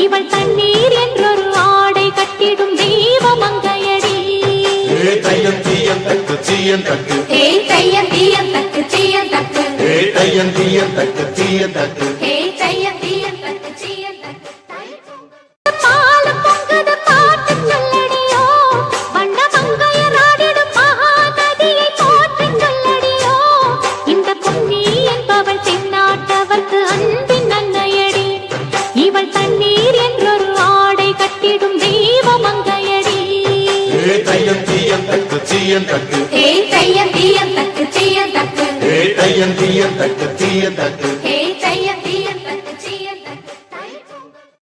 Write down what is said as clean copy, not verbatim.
இவள் தண்ணீர் என்றொரு ஆடை கட்டிடும் தெய்வமங்கையடி. தையன் தீயன் தக்கு தீயன் தக்கு தையன் தீயன் தக்கு தீயன் தக்கு தையன் தீயன் தக்கு தீயன் தக்கு தையன் தீயன் தக்கு தீயன் தக்கு. பாலம் பொங்குது பாட்டு சொல்லடியோ, வண்ண மங்கையர் ஆடிடும் மகாநதியை போற்றி சொல்லடியோ. இந்த பொன்னி என்பவள் தென்னாட்டவர்க்கு அன்பின் அன்னையடி. இவள் தண்ணீர் என்றொரு ஆடை கட்டிடும் தெய்வமங்கையடி. தையன் தீயன் தக்கு தீயன் தக்கு தையன் தீயன் தக்கு தீயன் தக்கு தையன் தீயன் தக்கு தீயன் தக்கு